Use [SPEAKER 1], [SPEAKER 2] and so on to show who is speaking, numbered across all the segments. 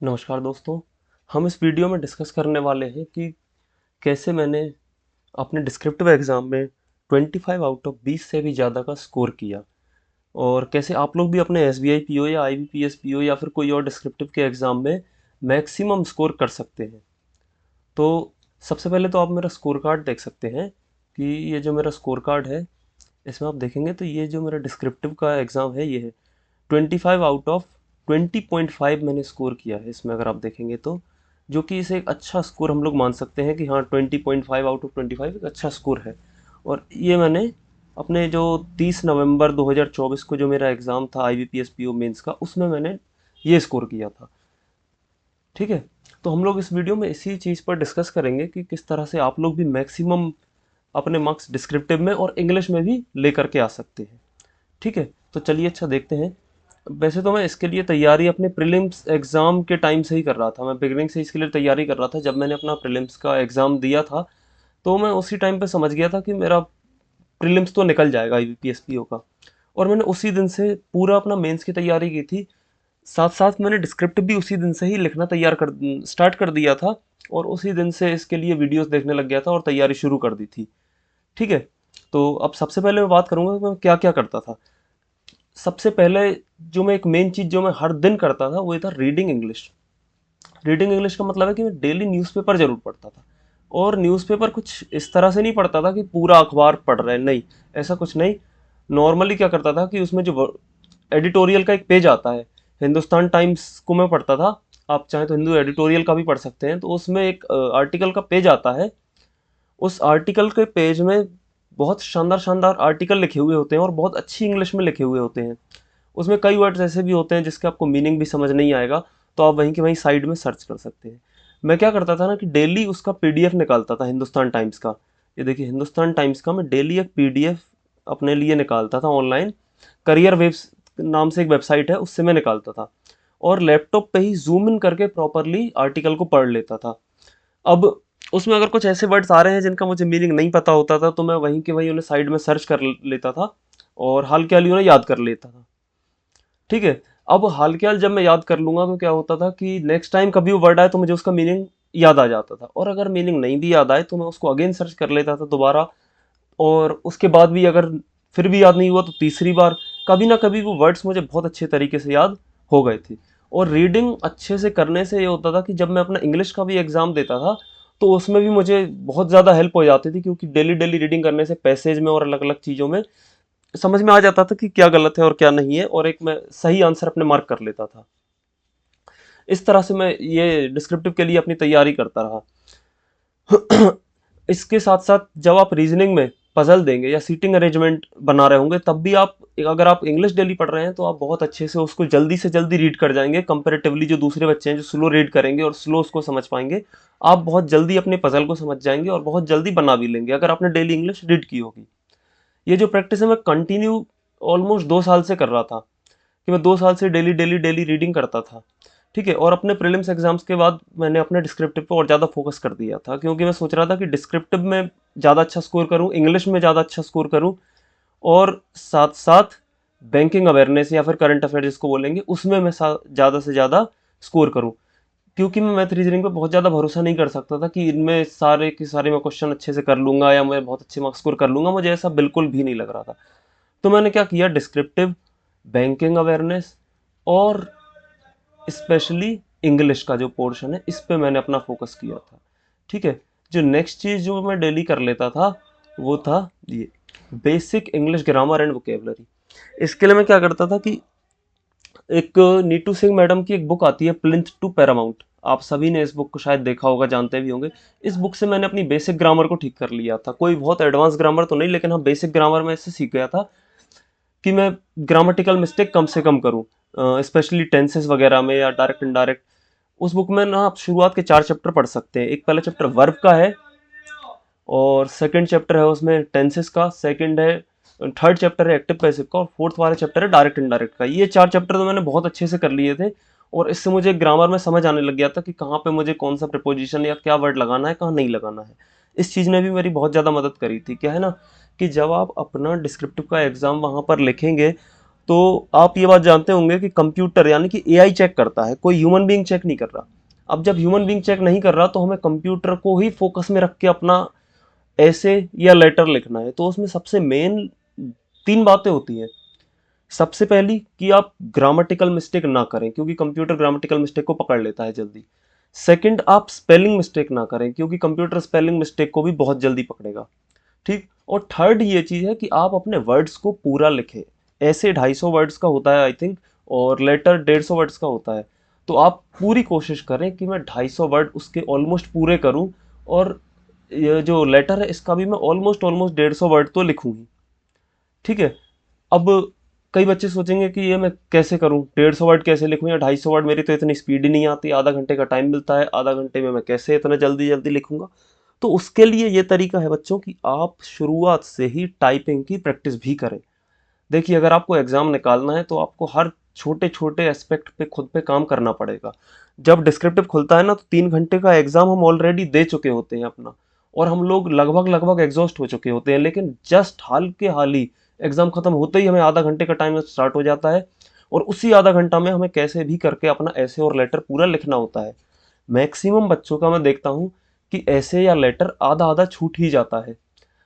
[SPEAKER 1] नमस्कार दोस्तों। हम इस वीडियो में डिस्कस करने वाले हैं कि कैसे मैंने अपने डिस्क्रिप्टिव एग्ज़ाम में 25 आउट ऑफ 20 से भी ज़्यादा का स्कोर किया और कैसे आप लोग भी अपने एसबीआई पीओ या आईबीपीएस पीओ या फिर कोई और डिस्क्रिप्टिव के एग्ज़ाम में मैक्सिमम स्कोर कर सकते हैं। तो सबसे पहले तो आप मेरा स्कोर कार्ड देख सकते हैं कि ये जो मेरा स्कोर कार्ड है, इसमें आप देखेंगे तो ये जो मेरा डिस्क्रिप्टिव का एग्ज़ाम है ये है 25 आउट ऑफ 20.5 मैंने स्कोर किया है इसमें, अगर आप देखेंगे तो, जो कि इसे एक अच्छा स्कोर हम लोग मान सकते हैं कि हाँ 20.5 आउट ऑफ 25 एक अच्छा स्कोर है। और ये मैंने अपने जो 30 नवंबर 2024 को जो मेरा एग्ज़ाम था आईबीपीएस पीओ मेंस का, उसमें मैंने ये स्कोर किया था। ठीक है, तो हम लोग इस वीडियो में इसी चीज़ पर डिस्कस करेंगे कि किस तरह से आप लोग भी मैक्सिमम अपने मार्क्स डिस्क्रिप्टिव में और इंग्लिश में भी लेकर के आ सकते हैं। ठीक है, तो चलिए अच्छा देखते हैं। वैसे तो मैं इसके लिए तैयारी अपने प्रीलिम्स एग्ज़ाम के टाइम से ही कर रहा था। मैं बिगिनिंग से इसके लिए तैयारी कर रहा था। जब मैंने अपना प्रीलिम्स का एग्ज़ाम दिया था तो मैं उसी टाइम पे समझ गया था कि मेरा प्रीलिम्स तो निकल जाएगा आईबीपीएस पीओ का। और मैंने उसी दिन से पूरा अपना मेंस की तैयारी की थी। साथ साथ मैंने डिस्क्रिप्टिव भी उसी दिन से ही लिखना तैयार कर स्टार्ट कर दिया था और उसी दिन से इसके लिए वीडियोस देखने लग गया था और तैयारी शुरू कर दी थी। ठीक है, तो अब सबसे पहले मैं बात करूँगा कि मैं क्या क्या करता था। सबसे पहले जो मैं एक मेन चीज़ जो मैं हर दिन करता था वो ये था रीडिंग इंग्लिश। रीडिंग इंग्लिश का मतलब है कि मैं डेली न्यूज़पेपर ज़रूर पढ़ता था। और न्यूज़पेपर कुछ इस तरह से नहीं पढ़ता था कि पूरा अखबार पढ़ रहे हैं, नहीं, ऐसा कुछ नहीं। नॉर्मली क्या करता था कि उसमें जो एडिटोरियल का एक पेज आता है, हिंदुस्तान टाइम्स को मैं पढ़ता था। आप चाहें तो हिंदू एडिटोरियल का भी पढ़ सकते हैं। तो उसमें एक आर्टिकल का पेज आता है। उस आर्टिकल के पेज में बहुत शानदार शानदार आर्टिकल लिखे हुए होते हैं और बहुत अच्छी इंग्लिश में लिखे हुए होते हैं। उसमें कई वर्ड्स ऐसे भी होते हैं जिसके आपको मीनिंग भी समझ नहीं आएगा, तो आप वहीं के वहीं साइड में सर्च कर सकते हैं। मैं क्या करता था ना कि डेली उसका पीडीएफ निकालता था हिंदुस्तान टाइम्स का। ये देखिए, हिंदुस्तान टाइम्स का मैं डेली एक पीडीएफ अपने लिए निकालता था ऑनलाइन। करियर वेब्स नाम से एक वेबसाइट है, उससे मैं निकालता था और लैपटॉप पे ही जूम इन करके प्रॉपरली आर्टिकल को पढ़ लेता था। अब उसमें अगर कुछ ऐसे वर्ड्स आ रहे हैं जिनका मुझे मीनिंग नहीं पता होता था तो मैं वहीं के वहीं उन्हें साइड में सर्च कर लेता था और हाल के हाल ही उन्हें याद कर लेता था। ठीक है, अब हाल के हाल जब मैं याद कर लूंगा तो क्या होता था कि नेक्स्ट टाइम कभी वो वर्ड आए तो मुझे उसका मीनिंग याद आ जाता था। और अगर मीनिंग नहीं भी याद आए तो मैं उसको अगेन सर्च कर लेता था दोबारा। और उसके बाद भी अगर फिर भी याद नहीं हुआ तो तीसरी बार, कभी ना कभी वो वर्ड्स मुझे बहुत अच्छे तरीके से याद हो गए थे। और रीडिंग अच्छे से करने से ये होता था कि जब मैं अपना इंग्लिश का भी एग्ज़ाम देता था तो उसमें भी मुझे बहुत ज़्यादा हेल्प हो जाती थी, क्योंकि डेली डेली रीडिंग करने से पैसेज में और अलग अलग चीज़ों में समझ में आ जाता था कि क्या गलत है और क्या नहीं है, और एक मैं सही आंसर अपने मार्क कर लेता था। इस तरह से मैं ये डिस्क्रिप्टिव के लिए अपनी तैयारी करता रहा। इसके साथ साथ जब आप रीजनिंग में पजल देंगे या सीटिंग अरेंजमेंट बना रहे होंगे तब भी आप, अगर आप इंग्लिश डेली पढ़ रहे हैं तो आप बहुत अच्छे से उसको जल्दी से जल्दी रीड कर जाएंगे कंपेरेटिवली जो दूसरे बच्चे हैं जो स्लो रीड करेंगे और स्लो उसको समझ पाएंगे। आप बहुत जल्दी अपने पजल को समझ जाएंगे और बहुत जल्दी बना भी लेंगे अगर आपने डेली इंग्लिश रीड की होगी। ये जो प्रैक्टिस है मैं कंटिन्यू ऑलमोस्ट 2 साल से कर रहा था, कि मैं 2 साल से डेली डेली डेली रीडिंग करता था। ठीक है, और अपने प्रीलिम्स एग्जाम्स के बाद मैंने अपने डिस्क्रिप्टिव पे और ज़्यादा फोकस कर दिया था, क्योंकि मैं सोच रहा था कि डिस्क्रिप्टिव में ज़्यादा अच्छा स्कोर करूँ, इंग्लिश में ज़्यादा अच्छा स्कोर करूँ, और साथ साथ बैंकिंग अवेयरनेस या फिर करंट अफेयर जिसको बोलेंगे उसमें मैं ज़्यादा से ज़्यादा स्कोर करूँ। क्योंकि मैं मैथ रीजनिंग पे बहुत ज़्यादा भरोसा नहीं कर सकता था कि इनमें सारे के सारे मैं क्वेश्चन अच्छे से कर लूँगा या मैं बहुत अच्छे मार्क्स स्कोर कर लूँगा, मुझे ऐसा बिल्कुल भी नहीं लग रहा था। तो मैंने क्या किया, डिस्क्रिप्टिव, बैंकिंग अवेयरनेस और स्पेशली इंग्लिश का जो पोर्शन है इस पे मैंने अपना फोकस किया था। ठीक है, जो नेक्स्ट चीज़ जो मैं डेली कर लेता था वो था ये basic English grammar and vocabulary. इसके लिए मैं क्या करता था कि एक नीतू सिंह मैडम की एक बुक आती है प्लिंथ टू पैरामाउंट, आप सभी ने इस बुक को शायद देखा होगा, जानते भी होंगे। इस बुक से मैंने अपनी बेसिक ग्रामर को ठीक कर लिया था, कोई बहुत एडवांस ग्रामर तो नहीं, लेकिन हाँ बेसिक ग्रामर में इससे सीख गया था कि मैं ग्रामेटिकल मिस्टेक कम से कम करूँ, स्पेशली टेंसेस वगैरह में या डायरेक्ट इनडायरेक्ट। उस बुक में ना आप शुरुआत के 4 चैप्टर पढ़ सकते हैं। एक पहला चैप्टर वर्ब का है और सेकंड चैप्टर है उसमें टेंसेस का, सेकंड है, थर्ड चैप्टर है एक्टिव पैसिव का, और फोर्थ वाला चैप्टर है डायरेक्ट इनडायरेक्ट का। ये 4 चैप्टर तो मैंने बहुत अच्छे से कर लिए थे और इससे मुझे ग्रामर में समझ आने लग गया था कि कहाँ पे मुझे कौन सा प्रिपोजिशन या क्या वर्ड लगाना है, कहाँ नहीं लगाना है। इस चीज़ ने भी मेरी बहुत ज़्यादा मदद करी थी। क्या है ना कि जब आप अपना डिस्क्रिप्टिव का एग्ज़ाम वहाँ पर लिखेंगे तो आप ये बात जानते होंगे कि कंप्यूटर यानी कि एआई चेक करता है, कोई ह्यूमन बीइंग चेक नहीं कर रहा। अब जब ह्यूमन बीइंग चेक नहीं कर रहा तो हमें कंप्यूटर को ही फोकस में रख के अपना ऐसे या लेटर लिखना है। तो उसमें सबसे मेन 3 बातें होती हैं। सबसे पहली कि आप ग्रामेटिकल मिस्टेक ना करें, क्योंकि कंप्यूटर ग्रामेटिकल मिस्टेक को पकड़ लेता है जल्दी। सेकंड, आप स्पेलिंग मिस्टेक ना करें, क्योंकि कंप्यूटर स्पेलिंग मिस्टेक को भी बहुत जल्दी पकड़ेगा। ठीक। और थर्ड ये चीज़ है कि आप अपने वर्ड्स को पूरा लिखें। ऐसे 250 वर्ड्स का होता है आई थिंक, और लेटर 150 वर्ड्स का होता है। तो आप पूरी कोशिश करें कि मैं 250 वर्ड उसके ऑलमोस्ट पूरे करूं, और ये जो लेटर है इसका भी मैं ऑलमोस्ट ऑलमोस्ट 150 वर्ड तो लिखूं ही। ठीक है। अब कई बच्चे सोचेंगे कि ये मैं कैसे करूं, 150 वर्ड कैसे लिखूं या 250 वर्ड, मेरी तो इतनी स्पीड ही नहीं आती, आधा घंटे का टाइम मिलता है, आधा घंटे में मैं कैसे इतना जल्दी जल्दी लिखूंगा। तो उसके लिए ये तरीका है बच्चों कि आप शुरुआत से ही टाइपिंग की प्रैक्टिस भी करें। देखिए, अगर आपको एग्जाम निकालना है तो आपको हर छोटे छोटे एस्पेक्ट पे खुद पे काम करना पड़ेगा। जब डिस्क्रिप्टिव खुलता है ना, तो 3 घंटे का एग्जाम हम ऑलरेडी दे चुके होते हैं अपना, और हम लोग लगभग लगभग एग्जॉस्ट हो चुके होते हैं, लेकिन जस्ट हाल के हाल ही एग्जाम खत्म होते ही हमें आधा घंटे का टाइम स्टार्ट हो जाता है, और उसी आधा घंटा में हमें कैसे भी करके अपना ऐसे और लेटर पूरा लिखना होता है। मैक्सिमम बच्चों का मैं देखता हूँ कि ऐसे या लेटर आधा आधा छूट ही जाता है।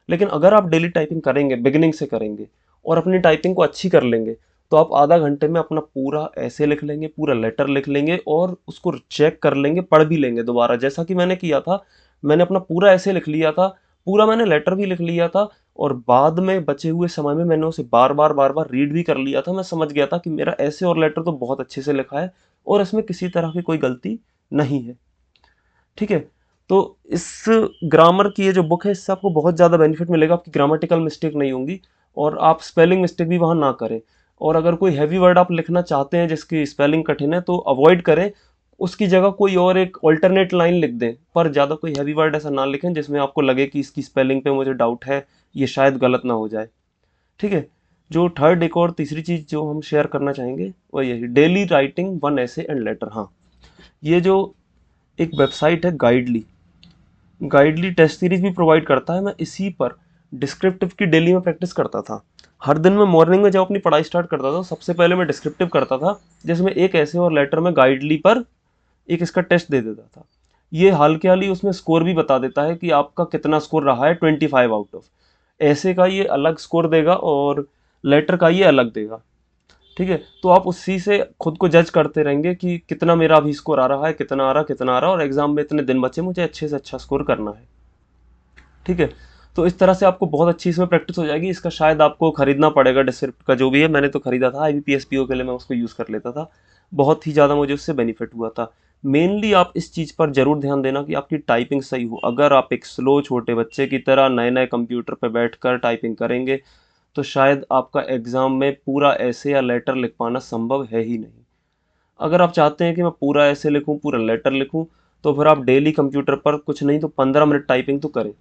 [SPEAKER 1] लेकिन अगर आप डेली टाइपिंग करेंगे, बिगिनिंग से करेंगे और अपनी टाइपिंग को अच्छी कर लेंगे, तो आप आधा घंटे में अपना पूरा ऐसे लिख लेंगे, पूरा लेटर लिख लेंगे, और उसको चेक कर लेंगे, पढ़ भी लेंगे दोबारा, जैसा कि मैंने किया था। मैंने अपना पूरा ऐसे लिख लिया था, पूरा मैंने लेटर भी लिख लिया था, और बाद में बचे हुए समय में मैंने उसे बार बार रीड भी कर लिया था। मैं समझ गया था कि मेरा ऐसे और लेटर तो बहुत अच्छे से लिखा है, और इसमें किसी तरह की कोई गलती नहीं है। ठीक है। तो इस ग्रामर की ये जो बुक है, इससे आपको बहुत ज़्यादा बेनिफिट मिलेगा, आपकी ग्रामेटिकल मिस्टेक नहीं होंगी, और आप स्पेलिंग मिस्टेक भी वहाँ ना करें। और अगर कोई हैवी वर्ड आप लिखना चाहते हैं जिसकी स्पेलिंग कठिन है, तो अवॉइड करें, उसकी जगह कोई और एक ऑल्टरनेट लाइन लिख दें, पर ज़्यादा कोई हैवी वर्ड ऐसा ना लिखें जिसमें आपको लगे कि इसकी स्पेलिंग पे मुझे डाउट है, ये शायद गलत ना हो जाए। ठीक है। जो थर्ड एक और तीसरी चीज़ जो हम शेयर करना चाहेंगे वो यही, डेली राइटिंग वन ऐसे एंड लेटर। हाँ, ये जो एक वेबसाइट है गाइडली, गाइडली टेस्ट सीरीज भी प्रोवाइड करता है। मैं इसी पर डिस्क्रिप्टिव की डेली में प्रैक्टिस करता था। हर दिन मैं मॉर्निंग में जब अपनी पढ़ाई स्टार्ट करता था, सबसे पहले मैं डिस्क्रिप्टिव करता था, जिसमें एक ऐसे और लेटर में गाइडली पर एक इसका टेस्ट दे देता था। ये हाल के हाल ही उसमें स्कोर भी बता देता है कि आपका कितना स्कोर रहा है, 25 आउट ऑफ। ऐसे का ये अलग स्कोर देगा और लेटर का ये अलग देगा। ठीक है। तो आप उसी से खुद को जज करते रहेंगे कि कितना मेरा अभी स्कोर आ रहा है, कितना आ रहा, कितना आ रहा, और एग्जाम में इतने दिन बचे, मुझे अच्छे से अच्छा स्कोर करना है। ठीक है। तो इस तरह से आपको बहुत अच्छी इसमें प्रैक्टिस हो जाएगी। इसका शायद आपको खरीदना पड़ेगा, डिस्क्रिप्ट का जो भी है, मैंने तो खरीदा था, IBPS PO के लिए मैं उसको यूज़ कर लेता था। बहुत ही ज़्यादा मुझे उससे बेनिफिट हुआ था। मेनली आप इस चीज़ पर ज़रूर ध्यान देना कि आपकी टाइपिंग सही हो। अगर आप एक स्लो छोटे बच्चे की तरह नए नए कंप्यूटर पर बैठ कर टाइपिंग करेंगे, तो शायद आपका एग्ज़ाम में पूरा ऐसे या लेटर लिख पाना संभव है ही नहीं। अगर आप चाहते हैं कि मैं पूरा ऐसे लिखूं, पूरा लेटर लिखूं, तो फिर आप डेली कंप्यूटर पर कुछ नहीं तो 15 मिनट टाइपिंग तो करें।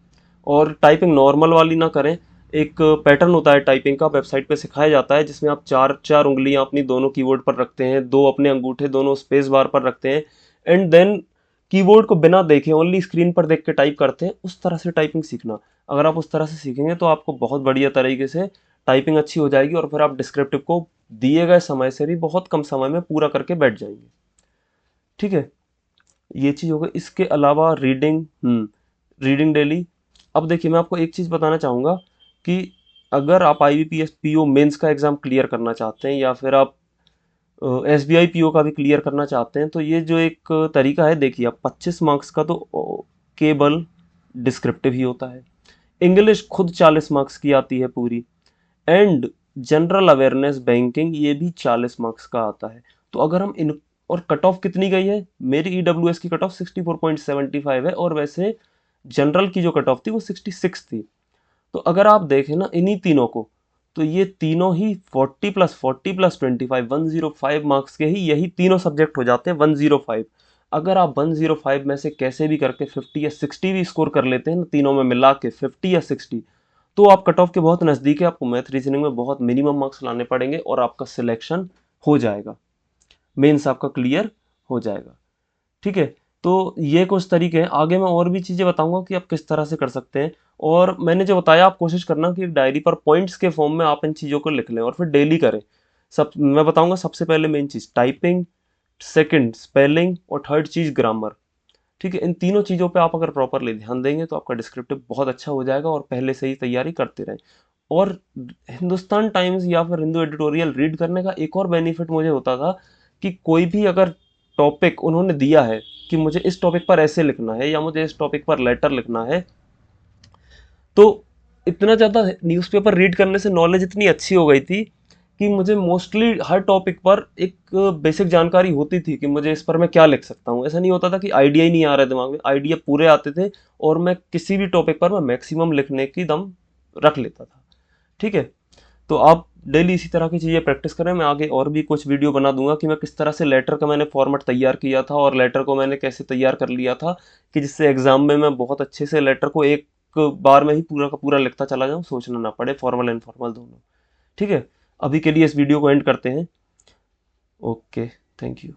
[SPEAKER 1] और टाइपिंग नॉर्मल वाली ना करें। एक पैटर्न होता है टाइपिंग का, वेबसाइट पे सिखाया जाता है, जिसमें आप चार चार उंगलियां अपनी दोनों कीबोर्ड पर रखते हैं, दो अपने अंगूठे दोनों स्पेस बार पर रखते हैं, एंड देन कीबोर्ड को बिना देखे ओनली स्क्रीन पर देख के टाइप करते हैं। उस तरह से टाइपिंग सीखना। अगर आप उस तरह से सीखेंगे तो आपको बहुत बढ़िया तरीके से टाइपिंग अच्छी हो जाएगी, और फिर आप डिस्क्रिप्टिव को दिए गए समय से भी बहुत कम समय में पूरा करके बैठ जाएंगे। ठीक है। ये चीज़ हो गई। इसके अलावा रीडिंग, रीडिंग डेली। अब देखिए, मैं आपको एक चीज़ बताना चाहूँगा कि अगर आप IBPS PO मेंस का एग्ज़ाम क्लियर करना चाहते हैं, या फिर आप SBI PO का भी क्लियर करना चाहते हैं, तो ये जो एक तरीका है, देखिए, आप 25 मार्क्स का तो केवल डिस्क्रिप्टिव ही होता है। इंग्लिश खुद 40 मार्क्स की आती है पूरी, एंड जनरल अवेयरनेस बैंकिंग ये भी 40 मार्क्स का आता है। तो अगर हम इन, और कट ऑफ कितनी गई है, मेरी EWS की कट ऑफ 64.75 है, और वैसे जनरल की जो कट ऑफ थी वो 66 थी। तो अगर आप देखें ना इन्हीं तीनों को, तो ये तीनों ही 40 + 25 105 मार्क्स के ही यही तीनों सब्जेक्ट हो जाते हैं 105। अगर आप 105 में से कैसे भी करके 50 या 60 भी स्कोर कर लेते हैं ना, तीनों में मिला के 50 या 60, तो आप कट ऑफ के बहुत नज़दीक है। आपको मैथ रीजनिंग में बहुत मिनिमम मार्क्स लाने पड़ेंगे, और आपका सिलेक्शन हो जाएगा, मेंस आपका क्लियर हो जाएगा। ठीक है। तो ये कुछ तरीके हैं। आगे मैं और भी चीज़ें बताऊंगा कि आप किस तरह से कर सकते हैं। और मैंने जो बताया, आप कोशिश करना कि डायरी पर पॉइंट्स के फॉर्म में आप इन चीज़ों को लिख लें और फिर डेली करें। मैं बताऊंगा सबसे पहले मेन चीज़ टाइपिंग, सेकंड स्पेलिंग और थर्ड चीज़ ग्रामर। ठीक है, इन तीनों चीज़ों पे आप अगर प्रॉपरली ध्यान देंगे तो आपका डिस्क्रिप्टिव बहुत अच्छा हो जाएगा, और पहले से ही तैयारी करते रहें। और हिंदुस्तान टाइम्स या फिर हिंदू एडिटोरियल रीड करने का एक और बेनिफिट मुझे होता था कि कोई भी अगर टॉपिक उन्होंने दिया है कि मुझे इस टॉपिक पर ऐसे लिखना है या मुझे इस टॉपिक पर लेटर लिखना है, तो इतना ज़्यादा न्यूज़पेपर रीड करने से नॉलेज इतनी अच्छी हो गई थी कि मुझे मोस्टली हर टॉपिक पर एक बेसिक जानकारी होती थी कि मुझे इस पर मैं क्या लिख सकता हूँ। ऐसा नहीं होता था कि आइडिया ही नहीं आ रहा है दिमाग में, आइडिया पूरे आते थे, और मैं किसी भी टॉपिक पर मैं मैक्सिमम लिखने की दम रख लेता था। ठीक है, तो आप डेली इसी तरह की चीज़ें प्रैक्टिस करें। मैं आगे और भी कुछ वीडियो बना दूंगा कि मैं किस तरह से लेटर का मैंने फॉर्मेट तैयार किया था, और लेटर को मैंने कैसे तैयार कर लिया था कि जिससे एग्जाम में मैं बहुत अच्छे से लेटर को एक बार में ही पूरा का पूरा लिखता चला जाऊँ, सोचना ना पड़े, फॉर्मल इनफॉर्मल दोनों। ठीक है, अभी के लिए इस वीडियो को एंड करते हैं। Okay, thank you.